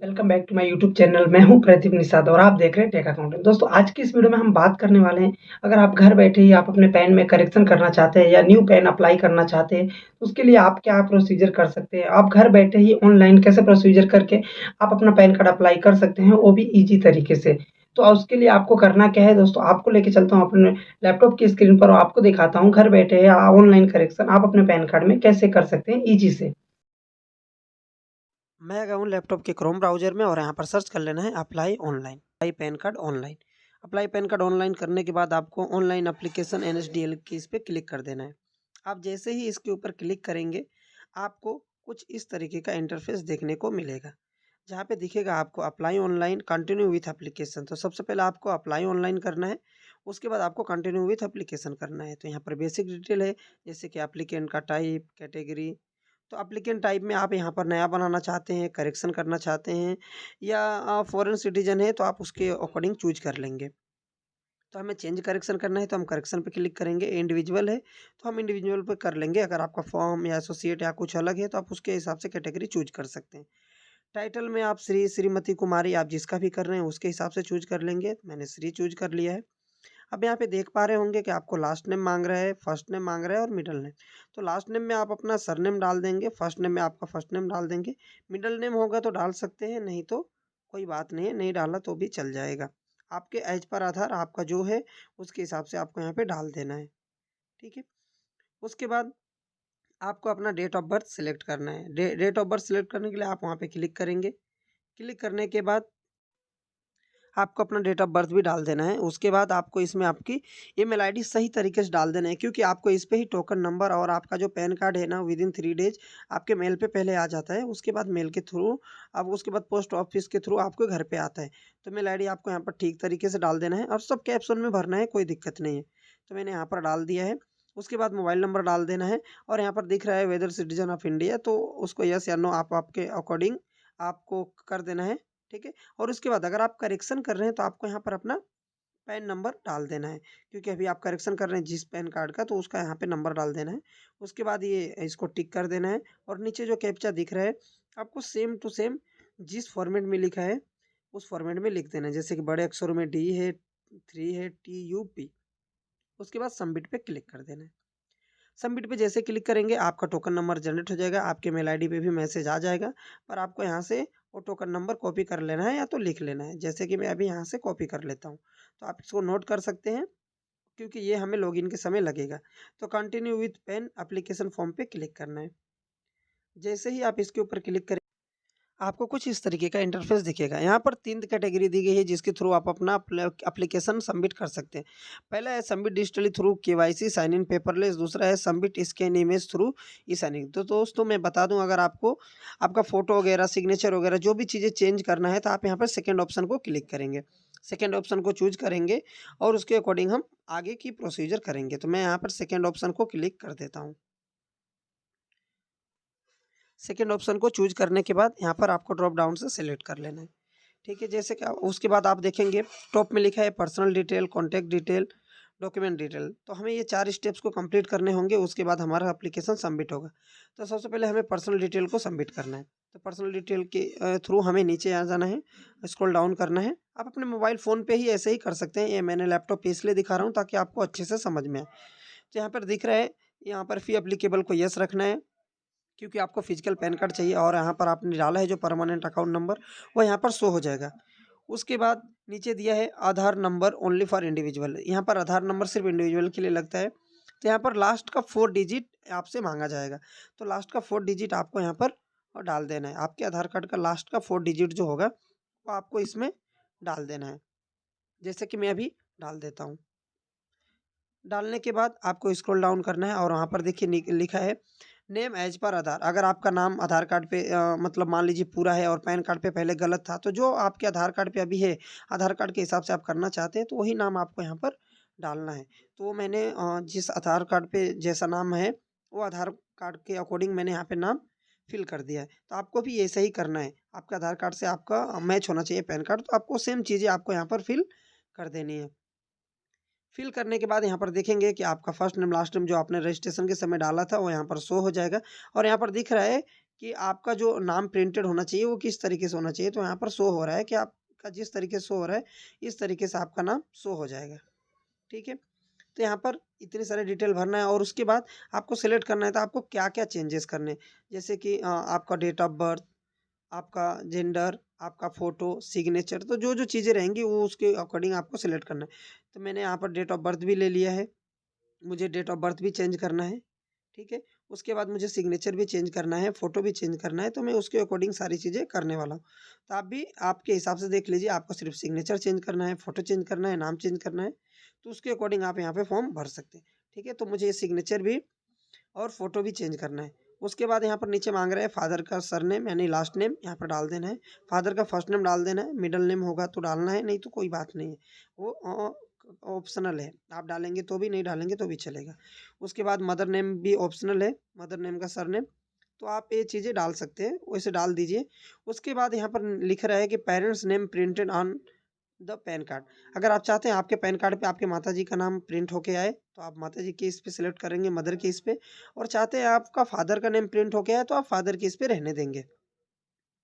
Welcome back to my YouTube channel. मैं हूं प्रदीप निषाद और आप देख रहे हैं टेक अकाउंटेंट। दोस्तों, आज की इस वीडियो में हम बात करने वाले हैं, अगर आप घर बैठे ही आप अपने पैन में करेक्शन करना चाहते हैं या न्यू पैन अप्लाई करना चाहते हैं, तो उसके लिए आप क्या प्रोसीजर कर सकते हैं। आप घर बैठे ही ऑनलाइन कैसे प्रोसीजर करके आप अपना पैन कार्ड अप्लाई कर सकते हैं, वो भी ईज़ी तरीके से। तो उसके लिए आपको करना क्या है दोस्तों, आपको लेके चलता हूँ अपने लैपटॉप की स्क्रीन पर और आपको दिखाता हूँ घर बैठे ऑनलाइन करेक्शन आप अपने पैन कार्ड में कैसे कर सकते हैं ईज़ी से। मैं गया हूँ लैपटॉप के क्रोम ब्राउज़र में और यहाँ पर सर्च कर लेना है apply online, apply pan card online. Apply pan card online करने के बाद आपको ऑनलाइन एप्लीकेशन एनएसडीएल की इस पे क्लिक कर देना है। आप जैसे ही इसके ऊपर क्लिक करेंगे, आपको कुछ इस तरीके का इंटरफेस देखने को मिलेगा, जहाँ पे दिखेगा आपको apply online continue with application. तो सबसे पहले आपको अप्लाई ऑनलाइन करना है, उसके बाद आपको कंटिन्यू विथ एप्लीकेशन करना है। तो यहाँ पर बेसिक डिटेल है, जैसे कि एप्लीकेंट का टाइप, कैटेगरी। तो एप्लीकेंट टाइप में आप यहाँ पर नया बनाना चाहते हैं, करेक्शन करना चाहते हैं या फॉरेन सिटीजन है तो आप उसके अकॉर्डिंग चूज कर लेंगे। तो हमें चेंज करेक्शन करना है तो हम करेक्शन पे क्लिक करेंगे। इंडिविजुअल है तो हम इंडिविजुअल पे कर लेंगे। अगर आपका फॉर्म या एसोसिएट या कुछ अलग है तो आप उसके हिसाब से कैटेगरी चूज कर सकते हैं। टाइटल में आप श्री, श्रीमती, कुमारी आप जिसका भी कर रहे हैं उसके हिसाब से चूज कर लेंगे। मैंने श्री चूज कर लिया है। अब यहाँ पे देख पा रहे होंगे कि आपको लास्ट नेम मांग रहा है, फर्स्ट नेम मांग रहा है और मिडल नेम। तो लास्ट नेम में आप अपना सरनेम डाल देंगे, फर्स्ट नेम में आपका फर्स्ट नेम डाल देंगे। मिडल नेम होगा तो डाल सकते हैं, नहीं तो कोई बात नहीं है, नहीं डाला तो भी चल जाएगा। आपके एज पर आधार आपका जो है उसके हिसाब से आपको यहाँ पे डाल देना है। ठीक है। उसके बाद आपको अपना डेट ऑफ बर्थ सिलेक्ट करना है। डेट ऑफ बर्थ सिलेक्ट करने के लिए आप वहाँ पे क्लिक करेंगे। क्लिक करने के बाद आपको अपना डेट ऑफ बर्थ भी डाल देना है। उसके बाद आपको इसमें आपकी ईमेल आईडी सही तरीके से डाल देना है, क्योंकि आपको इस पे ही टोकन नंबर और आपका जो पैन कार्ड है ना विदिन 3 डेज आपके मेल पे पहले आ जाता है। उसके बाद मेल के थ्रू, अब उसके बाद पोस्ट ऑफिस के थ्रू आपको घर पे आता है। तो मेल आईडी आपको यहाँ पर ठीक तरीके से डाल देना है और सब कैप्शन में भरना है, कोई दिक्कत नहीं है। तो मैंने यहाँ पर डाल दिया है। उसके बाद मोबाइल नंबर डाल देना है और यहाँ पर दिख रहा है वेदर सिटीजन ऑफ इंडिया, तो उसको यस या नो आप आपके अकॉर्डिंग आपको कर देना है। ठीक है। और उसके बाद अगर आप करेक्शन कर रहे हैं तो आपको यहाँ पर अपना पैन नंबर डाल देना है, क्योंकि अभी आप करेक्शन कर रहे हैं जिस पैन कार्ड का, तो उसका यहाँ पे नंबर डाल देना है। उसके बाद ये इसको टिक कर देना है और नीचे जो कैप्चा दिख रहा है आपको सेम टू सेम जिस फॉर्मेट में लिखा है उस फॉर्मेट में लिख देना है। जैसे कि बड़े अक्षरों में डी है, 3 है, TUP। उसके बाद सबमिट पे क्लिक कर देना है। सबमिट पे जैसे क्लिक करेंगे आपका टोकन नंबर जनरेट हो जाएगा, आपके मेल आईडी पे भी मैसेज आ जाएगा। पर आपको यहाँ से वो टोकन नंबर कॉपी कर लेना है या तो लिख लेना है, जैसे कि मैं अभी यहाँ से कॉपी कर लेता हूँ। तो आप इसको नोट कर सकते हैं, क्योंकि ये हमें लॉगिन के समय लगेगा। तो continue with PAN application form पे क्लिक करना है। जैसे ही आप इसके ऊपर क्लिक करें, आपको कुछ इस तरीके का इंटरफेस दिखेगा। यहाँ पर 3 कैटेगरी दी गई है जिसके थ्रू आप अपना एप्लीकेशन सबमिट कर सकते हैं। पहला है submit digitally through KYC sign in paperless, दूसरा है submit scan image through e signing. तो दोस्तों मैं बता दूं, अगर आपको आपका फ़ोटो वगैरह, सिग्नेचर वगैरह जो भी चीज़ें चेंज करना है तो आप यहाँ पर सेकेंड ऑप्शन को क्लिक करेंगे। सेकेंड ऑप्शन को चूज करेंगे और उसके अकॉर्डिंग हम आगे की प्रोसीजर करेंगे। तो मैं यहाँ पर सेकेंड ऑप्शन को क्लिक कर देता हूँ। सेकंड ऑप्शन को चूज करने के बाद यहाँ पर आपको ड्रॉप डाउन से सिलेक्ट कर लेना है। ठीक है। जैसे कि उसके बाद आप देखेंगे टॉप में लिखा है personal detail, contact detail, document detail. तो हमें ये 4 स्टेप्स को कंप्लीट करने होंगे, उसके बाद हमारा एप्लीकेशन सबमिट होगा। तो सबसे पहले हमें पर्सनल डिटेल को सबमिट करना है। तो पर्सनल डिटेल के थ्रू हमें नीचे आ जाना है, स्क्रॉल डाउन करना है। आप अपने मोबाइल फ़ोन पे ही ऐसे ही कर सकते हैं, ये मैंने लैपटॉप पे इसलिए दिखा रहा हूँ ताकि आपको अच्छे से समझ में आए। तो यहाँ पर दिख रहा है, यहाँ पर फ़ी एप्लीकेबल को येस रखना है, क्योंकि आपको फिजिकल पैन कार्ड चाहिए और यहाँ पर आपने डाला है जो परमानेंट अकाउंट नंबर, वो यहाँ पर शो हो जाएगा। उसके बाद नीचे दिया है आधार नंबर ओनली फॉर इंडिविजुअल, यहाँ पर आधार नंबर सिर्फ इंडिविजुअल के लिए लगता है। तो यहाँ पर लास्ट का 4 डिजिट आपसे मांगा जाएगा। तो लास्ट का 4 डिजिट आपको यहाँ पर डाल देना है। आपके आधार कार्ड का लास्ट का 4 डिजिट जो होगा वो आपको इसमें डाल देना है, जैसे कि मैं अभी डाल देता हूँ। डालने के बाद आपको स्क्रॉल डाउन करना है और वहाँ पर देखिए लिखा है नेम एज पर आधार। अगर आपका नाम आधार कार्ड पे मतलब मान लीजिए पूरा है और पैन कार्ड पे पहले गलत था, तो जो आपके आधार कार्ड पे अभी है, आधार कार्ड के हिसाब से आप करना चाहते हैं तो वही नाम आपको यहाँ पर डालना है। तो मैंने जिस आधार कार्ड पे जैसा नाम है वो आधार कार्ड के अकॉर्डिंग मैंने यहाँ पे नाम फिल कर दिया है। तो आपको भी ऐसा ही करना है, आपके आधार कार्ड से आपका मैच होना चाहिए पैन कार्ड, तो आपको सेम चीज़ें आपको यहाँ पर फिल कर देनी है। फिल करने के बाद यहाँ पर देखेंगे कि आपका फर्स्ट नेम लास्ट नेम जो आपने रजिस्ट्रेशन के समय डाला था वो यहाँ पर शो हो जाएगा और यहाँ पर दिख रहा है कि आपका जो नाम प्रिंटेड होना चाहिए वो किस तरीके से होना चाहिए। तो यहाँ पर शो हो रहा है कि आपका जिस तरीके से शो हो रहा है इस तरीके से आपका नाम शो हो जाएगा। ठीक है, तो यहाँ पर इतनी सारी डिटेल भरना है और उसके बाद आपको सेलेक्ट करना है तो आपको क्या क्या चेंजेस करने हैं। जैसे कि आपका डेट ऑफ बर्थ, आपका जेंडर, आपका फ़ोटो, सिग्नेचर, तो जो जो चीज़ें रहेंगी वो उसके अकॉर्डिंग आपको सेलेक्ट करना है। तो मैंने यहाँ पर डेट ऑफ बर्थ भी ले लिया है, मुझे डेट ऑफ बर्थ भी चेंज करना है। ठीक है, उसके बाद मुझे सिग्नेचर भी चेंज करना है, फ़ोटो भी चेंज करना है, तो मैं उसके अकॉर्डिंग सारी चीज़ें करने वाला हूँ। तो आप भी आपके हिसाब से देख लीजिए, आपको सिर्फ सिग्नेचर चेंज करना है, फ़ोटो चेंज करना है, नाम चेंज करना है, तो उसके अकॉर्डिंग आप यहाँ पे फॉर्म भर सकते हैं। ठीक है, तो मुझे ये सिग्नेचर भी और फ़ोटो भी चेंज करना है। उसके बाद यहाँ पर नीचे माँग रहा है फादर का सरनेम यानी लास्ट नेम यहाँ पर डाल देना है। फादर का फर्स्ट नेम डाल देना है, मिडल नेम होगा तो डालना है, नहीं तो कोई बात नहीं है। वो ऑप्शनल है, आप डालेंगे तो भी, नहीं डालेंगे तो भी चलेगा। उसके बाद मदर नेम भी ऑप्शनल है, मदर नेम का सरनेम, तो आप ये चीज़ें डाल सकते हैं, वैसे डाल दीजिए। उसके बाद यहाँ पर लिख रहा है कि parents name printed on the pan card. अगर आप चाहते हैं आपके पैन कार्ड पे आपके माताजी का नाम प्रिंट होके आए, तो आप माताजी की इस पे सिलेक्ट करेंगे, मदर की इस पे, और चाहते हैं आपका फादर का नेम प्रिंट होके आए, तो आप फादर की इस पे रहने देंगे।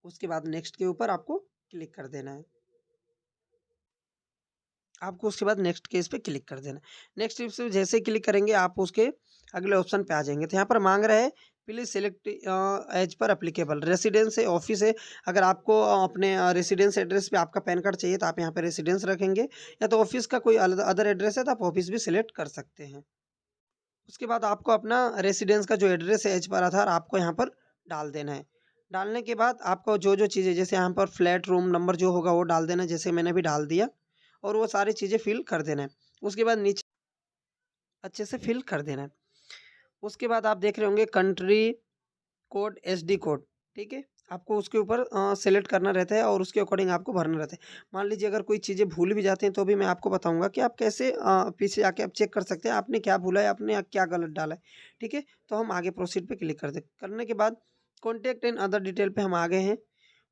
उसके बाद नेक्स्ट के ऊपर आपको क्लिक कर देना है। आपको उसके बाद नेक्स्ट केस पे क्लिक कर देना है। नेक्स्ट इस पे जैसे ही क्लिक करेंगे आप उसके अगले ऑप्शन पे आ जाएँगे। तो यहाँ पर माँग रहा है please select as per applicable, residence है, ऑफ़िस है। अगर आपको अपने रेसिडेंस एड्रेस पे आपका पैन कार्ड चाहिए तो आप यहाँ पे रेसिडेंस रखेंगे, या तो ऑफ़िस का कोई अदर एड्रेस है तो आप ऑफ़िस भी सिलेक्ट कर सकते हैं। उसके बाद आपको अपना रेसिडेंस का जो एड्रेस है एज पर आधार आपको यहाँ पर डाल देना है। डालने के बाद आपको जो-जो चीज़ें जैसे यहाँ पर फ्लैट रूम नंबर जो होगा वो डाल देना है, जैसे मैंने अभी डाल दिया, और वो सारी चीज़ें फ़िल कर देना है। उसके बाद नीचे अच्छे से फ़िल कर देना है। उसके बाद आप देख रहे होंगे कंट्री कोड, एसडी कोड, ठीक है? आपको उसके ऊपर सेलेक्ट करना रहता है और उसके अकॉर्डिंग आपको भरना रहता है। मान लीजिए अगर कोई चीज़ें भूल भी जाते हैं तो भी मैं आपको बताऊँगा कि आप कैसे पीछे आके आप चेक कर सकते हैं आपने क्या भूला है, आपने क्या गलत डाला है, ठीक है? तो हम आगे प्रोसीड पे क्लिक कर दें। करने के बाद कॉन्टैक्ट एंड अदर डिटेल पे हम आ गए हैं।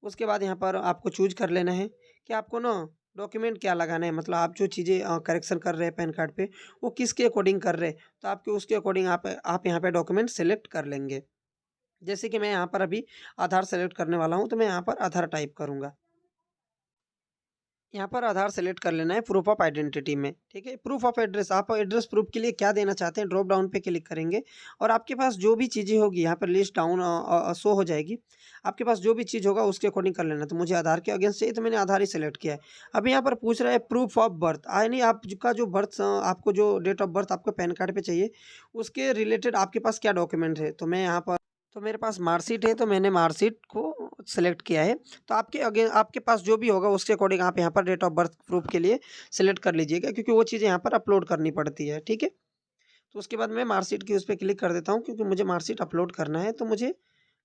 उसके बाद यहाँ पर आपको चूज़ कर लेना है कि आपको ना डॉक्यूमेंट क्या लगाना है, मतलब आप जो चीज़ें करेक्शन कर रहे हैं पैन कार्ड पे, वो किसके अकॉर्डिंग कर रहे हैं, तो आपके उसके अकॉर्डिंग आप यहाँ पे डॉक्यूमेंट सेलेक्ट कर लेंगे। जैसे कि मैं यहाँ पर अभी आधार सेलेक्ट करने वाला हूँ, तो मैं यहाँ पर आधार टाइप करूँगा। यहाँ पर आधार सेलेक्ट कर लेना है प्रूफ ऑफ आइडेंटिटी में, ठीक है? प्रूफ ऑफ एड्रेस, आप एड्रेस प्रूफ के लिए क्या देना चाहते हैं, ड्रॉप डाउन पे क्लिक करेंगे और आपके पास जो भी चीज़ें होगी यहाँ पर लिस्ट डाउन शो हो जाएगी। आपके पास जो भी चीज़ होगा उसके अकॉर्डिंग कर लेना। तो मुझे आधार के अगेंस्ट चाहिए तो मैंने आधार ही सेलेक्ट किया है। अब यहाँ पर पूछ रहा है प्रूफ ऑफ बर्थ, यानी आपका जो बर्थ आपको जो डेट ऑफ बर्थ आपको पैन कार्ड पे चाहिए, उसके रिलेटेड आपके पास क्या डॉक्यूमेंट है? तो मैं यहाँ पर तो मेरे पास मार्कशीट है, तो मैंने मार्कशीट को सेलेक्ट किया है। तो आपके पास जो भी होगा उसके अकॉर्डिंग आप यहाँ पर डेट ऑफ बर्थ प्रूफ के लिए सेलेक्ट कर लीजिएगा, क्योंकि वो चीज़ें यहाँ पर अपलोड करनी पड़ती है, ठीक है? तो उसके बाद मैं मार्कशीट की उस पे क्लिक कर देता हूँ, क्योंकि मुझे मार्कशीट अपलोड करना है, तो मुझे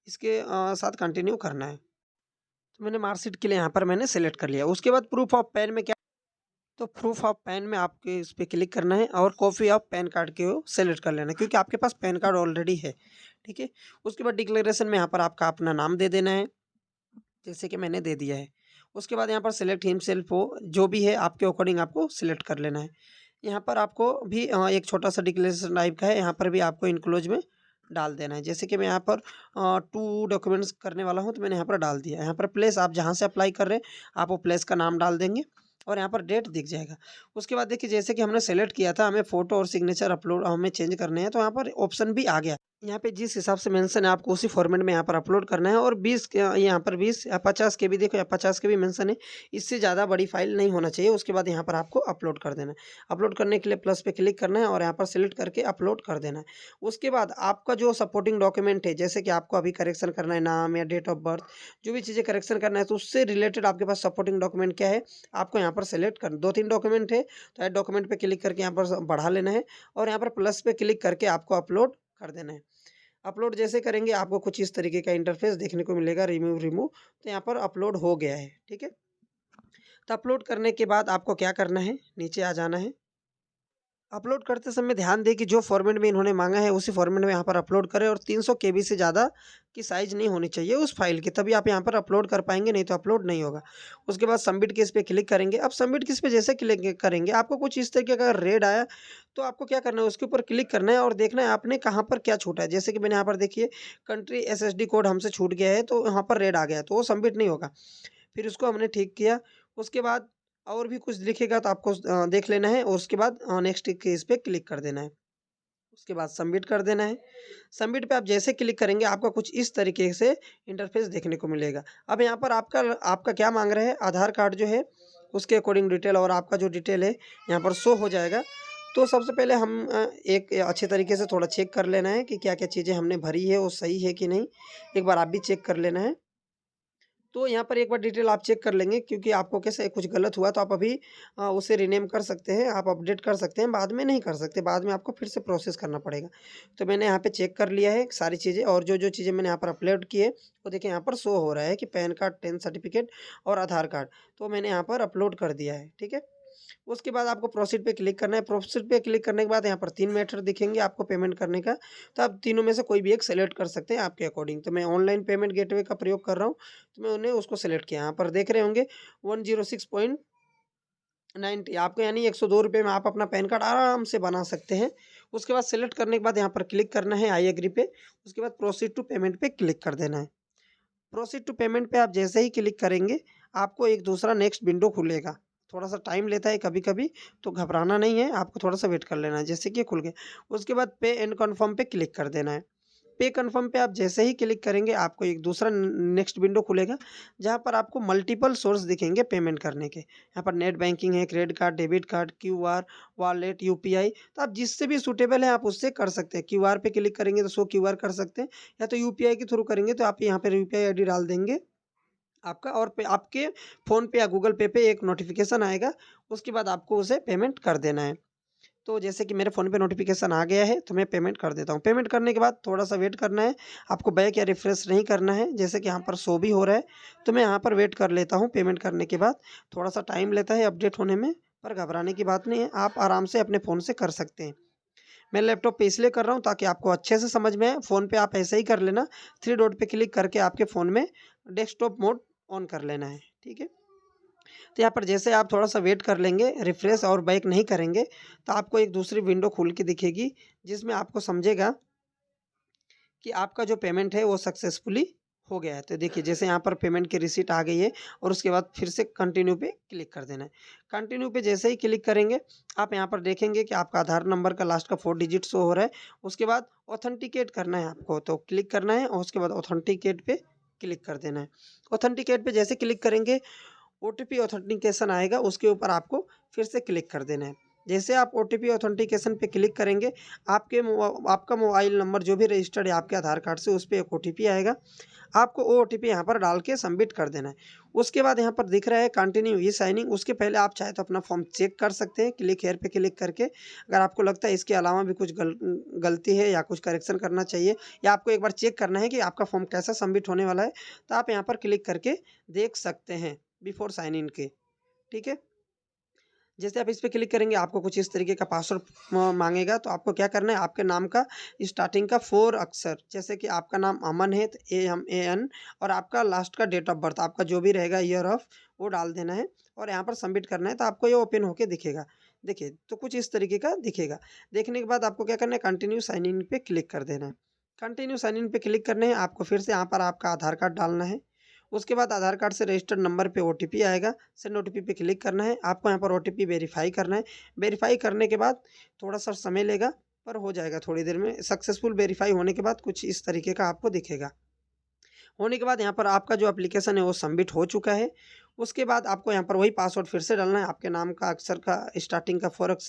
इसके साथ कंटिन्यू करना है। तो मैंने मार्कशीट के लिए यहाँ पर मैंने सेलेक्ट कर लिया। उसके बाद प्रूफ ऑफ पैन में क्या, तो प्रूफ ऑफ पैन में आपके इस पे क्लिक करना है और कॉपी ऑफ पैन कार्ड को सेलेक्ट कर लेना है, क्योंकि आपके पास पैन कार्ड ऑलरेडी है, ठीक है? उसके बाद डिक्लेरेशन में यहाँ पर आपका अपना नाम दे देना है, जैसे कि मैंने दे दिया है। उसके बाद यहाँ पर सेलेक्ट हिमसेल्फ हो, जो भी है आपके अकॉर्डिंग आपको सेलेक्ट कर लेना है। यहाँ पर आपको भी एक छोटा-सा डिक्लेरेशन टाइप का है, यहाँ पर भी आपको एन्क्लोज़ में डाल देना है। जैसे कि मैं यहाँ पर 2 डॉक्यूमेंट्स करने वाला हूँ, तो मैंने यहाँ पर डाल दिया। यहाँ पर प्लेस आप जहाँ से अप्लाई कर रहे हैं, आप वो प्लेस का नाम डाल देंगे और यहाँ पर डेट दिख जाएगा। उसके बाद देखिए जैसे कि हमने सेलेक्ट किया था, हमें फ़ोटो और सिग्नेचर अपलोड हमें चेंज करने हैं, तो यहाँ पर ऑप्शन भी आ गया। यहाँ पे जिस हिसाब से मेंशन है आपको उसी फॉर्मेट में यहाँ पर अपलोड करना है, और 20 यहाँ पर 20 या 50 केबी, देखो या 50 केबी मेंशन है, इससे ज़्यादा बड़ी फाइल नहीं होना चाहिए। उसके बाद यहाँ पर आपको अपलोड कर देना है। अपलोड करने के लिए प्लस पे क्लिक करना है और यहाँ पर सेलेक्ट करके अपलोड कर देना है। उसके बाद आपका जो सपोर्टिंग डॉक्यूमेंट है, जैसे कि आपको अभी करेक्शन करना है नाम या डेट ऑफ बर्थ, जो भी चीज़ें करेक्शन करना है, तो उससे रिलेटेड आपके पास सपोर्टिंग डॉक्यूमेंट क्या है, आपको यहाँ पर सेलेक्ट करना। 2-3 डॉक्यूमेंट है, तो ऐड डॉक्यूमेंट पे क्लिक करके यहाँ पर बढ़ा लेना है और यहाँ पर प्लस पे क्लिक करके आपको अपलोड कर देना है। अपलोड जैसे करेंगे आपको कुछ इस तरीके का इंटरफेस देखने को मिलेगा, रिमूव रिमूव, तो यहाँ पर अपलोड हो गया है, ठीक है? तो अपलोड करने के बाद आपको क्या करना है, नीचे आ जाना है। अपलोड करते समय ध्यान दें कि जो फॉर्मेट में इन्होंने माँगा है उसी फॉर्मेट में यहाँ पर अपलोड करें और 300 केबी से ज़्यादा की साइज़ नहीं होनी चाहिए उस फाइल की, तभी आप यहाँ पर अपलोड कर पाएँगे, नहीं तो अपलोड नहीं होगा। उसके बाद सबमिट केस पे क्लिक करेंगे। अब सबमिट केस पे जैसे क्लिक करेंगे आपको कुछ इस तरीके का रेड आया, तो आपको क्या करना है उसके ऊपर क्लिक करना है और देखना है आपने कहाँ पर क्या छूटा है। जैसे कि मैंने यहाँ पर देखिए कंट्री एसएसडी कोड हमसे छूट गया है, तो यहाँ पर रेड आ गया, तो वो सबमिट नहीं होगा। फिर उसको हमने ठीक किया, उसके बाद और भी कुछ दिखेगा तो आपको देख लेना है और उसके बाद नेक्स्ट के इस पे क्लिक कर देना है। उसके बाद सबमिट कर देना है। सबमिट पे आप जैसे क्लिक करेंगे आपका कुछ इस तरीके से इंटरफेस देखने को मिलेगा। अब यहाँ पर आपका आपका क्या माँग रहा है, आधार कार्ड जो है उसके अकॉर्डिंग डिटेल और आपका जो डिटेल है यहाँ पर शो हो जाएगा। तो सबसे पहले हम एक अच्छे तरीके से थोड़ा चेक कर लेना है कि क्या-क्या चीज़ें हमने भरी है वो सही है कि नहीं। एक बार आप भी चेक कर लेना है। तो यहाँ पर एक बार डिटेल आप चेक कर लेंगे, क्योंकि आपको कैसे कुछ गलत हुआ तो आप अभी उसे रीनेम कर सकते हैं, आप अपडेट कर सकते हैं, बाद में नहीं कर सकते, बाद में आपको फिर से प्रोसेस करना पड़ेगा। तो मैंने यहाँ पे चेक कर लिया है सारी चीज़ें, और जो-जो चीज़ें मैंने यहाँ पर अपलोड की है, वो देखिए यहाँ पर शो हो रहा है कि पैन कार्ड, 10th सर्टिफिकेट और आधार कार्ड, तो मैंने यहाँ पर अपलोड कर दिया है, ठीक है। उसके बाद आपको प्रोसीड पे क्लिक करना है। प्रोसीड पे क्लिक करने के बाद यहाँ पर 3 मेथड दिखेंगे आपको पेमेंट करने का, तो आप तीनों में से कोई भी एक सेलेक्ट कर सकते हैं आपके अकॉर्डिंग। तो मैं ऑनलाइन पेमेंट गेटवे का प्रयोग कर रहा हूँ, तो मैं उन्हें उसको सेलेक्ट किया। यहाँ पर देख रहे होंगे 106.90 आपको, यानी ₹102 में आप अपना पैन कार्ड आराम से बना सकते हैं। उसके बाद सेलेक्ट करने के बाद यहाँ पर क्लिक करना है आई एग्री पे, उसके बाद प्रोसीड टू पेमेंट पे क्लिक कर देना है। प्रोसीड टू पेमेंट पे आप जैसे ही क्लिक करेंगे, आपको एक दूसरा नेक्स्ट विंडो खुलेगा। थोड़ा-सा टाइम लेता है कभी-कभी, तो घबराना नहीं है, आपको थोड़ा-सा वेट कर लेना है। जैसे कि ये खुल गया, उसके बाद पे एंड कन्फर्म पे क्लिक कर देना है। पे कन्फर्म पे आप जैसे ही क्लिक करेंगे, आपको एक दूसरा न नेक्स्ट विंडो खुलेगा, जहाँ पर आपको मल्टीपल सोर्स दिखेंगे पेमेंट करने के। यहाँ पर नेट बैंकिंग है, credit card, debit card, QR, wallet, UPI, तो आप जिससे भी सूटेबल है आप उससे कर सकते हैं। क्यूआर पे क्लिक करेंगे तो शो क्यूआर कर सकते हैं, या तो यूपीआई के थ्रू करेंगे तो आप यहाँ पे यूपीआई आईडी डाल देंगे आपका, और पे आपके फ़ोन पे या गूगल पे पे एक नोटिफ़िकेशन आएगा, उसके बाद आपको उसे पेमेंट कर देना है। तो जैसे कि मेरे फ़ोन पे नोटिफ़िकेशन आ गया है, तो मैं पेमेंट कर देता हूँ। पेमेंट करने के बाद थोड़ा-सा वेट करना है, आपको बैक या रिफ्रेश नहीं करना है, जैसे कि यहाँ पर शो भी हो रहा है, तो मैं यहाँ पर वेट कर लेता हूँ पेमेंट करने के बाद। थोड़ा-सा टाइम लेता है अपडेट होने में, पर घबराने की बात नहीं है, आप आराम से अपने फ़ोन से कर सकते हैं। मैं लैपटॉप पे इसलिए कर रहा हूँ ताकि आपको अच्छे से समझ में आए, फ़ोन पे आप ऐसे ही कर लेना, 3 डॉट पे क्लिक करके आपके फ़ोन में डेस्कटॉप मोड ऑन कर लेना है, ठीक है? तो यहाँ पर जैसे आप थोड़ा-सा वेट कर लेंगे, रिफ्रेश और बैक नहीं करेंगे, तो आपको एक दूसरी विंडो खुल के दिखेगी, जिसमें आपको समझेगा कि आपका जो पेमेंट है वो सक्सेसफुली हो गया है। तो देखिए जैसे यहाँ पर पेमेंट की रिसीट आ गई है, और उसके बाद फिर से कंटिन्यू पे क्लिक कर देना है। कंटिन्यू पे जैसे ही क्लिक करेंगे, आप यहाँ पर देखेंगे कि आपका आधार नंबर का लास्ट का 4 डिजिट शो हो रहा है। उसके बाद ऑथेंटिकेट करना है आपको, तो क्लिक करना है और उसके बाद ऑथेंटिकेट पे क्लिक कर देना है। ऑथेंटिकेट पे जैसे क्लिक करेंगे, ओटीपी ऑथेंटिकेशन आएगा, उसके ऊपर आपको फिर से क्लिक कर देना है। जैसे आप ओटीपी ऑथेंटिकेशन पे क्लिक करेंगे, आपका मोबाइल नंबर जो भी रजिस्टर्ड है आपके आधार कार्ड से, उस पे एक ओटीपी आएगा। आपको वो ओटीपी यहाँ पर डाल के सबमिट कर देना है। उसके बाद यहाँ पर दिख रहा है कंटिन्यू ई साइनिंग, उसके पहले आप चाहे तो अपना फॉर्म चेक कर सकते हैं, क्लिक हियर पे क्लिक करके। अगर आपको लगता है इसके अलावा भी कुछ गलती है या कुछ करेक्शन करना चाहिए, या आपको एक बार चेक करना है कि आपका फॉर्म कैसा सबमिट होने वाला है, तो आप यहाँ पर क्लिक करके देख सकते हैं बिफोर साइन इन के, ठीक है। जैसे आप इस पे क्लिक करेंगे, आपको कुछ इस तरीके का पासवर्ड माँगेगा, तो आपको क्या करना है, आपके नाम का स्टार्टिंग का 4 अक्षर, जैसे कि आपका नाम अमन है तो AMAN, और आपका लास्ट का डेट ऑफ बर्थ, आपका जो भी रहेगा ईयर ऑफ, वो डाल देना है और यहाँ पर सबमिट करना है, तो आपको ये ओपन होके दिखेगा। देखिए, तो कुछ इस तरीके का दिखेगा। देखने के बाद आपको क्या करना है, कंटिन्यू साइन इन पे क्लिक कर देना है। कंटिन्यू साइन इन पे क्लिक करने है, आपको फिर से यहाँ पर आपका आधार कार्ड डालना है। उसके बाद आधार कार्ड से रजिस्टर्ड नंबर पे ओटीपी आएगा, सेंड ओटीपी पे क्लिक करना है। आपको यहाँ पर ओटीपी वेरीफाई करना है। वेरीफाई करने के बाद थोड़ा-सा समय लेगा, पर हो जाएगा थोड़ी देर में। सक्सेसफुल वेरीफाई होने के बाद कुछ इस तरीके का आपको दिखेगा। होने के बाद यहाँ पर आपका जो एप्लीकेशन है वो सबमिट हो चुका है। उसके बाद आपको यहाँ पर वही पासवर्ड फिर से डालना है, आपके नाम का अक्षर का स्टार्टिंग का 4 अक्षर।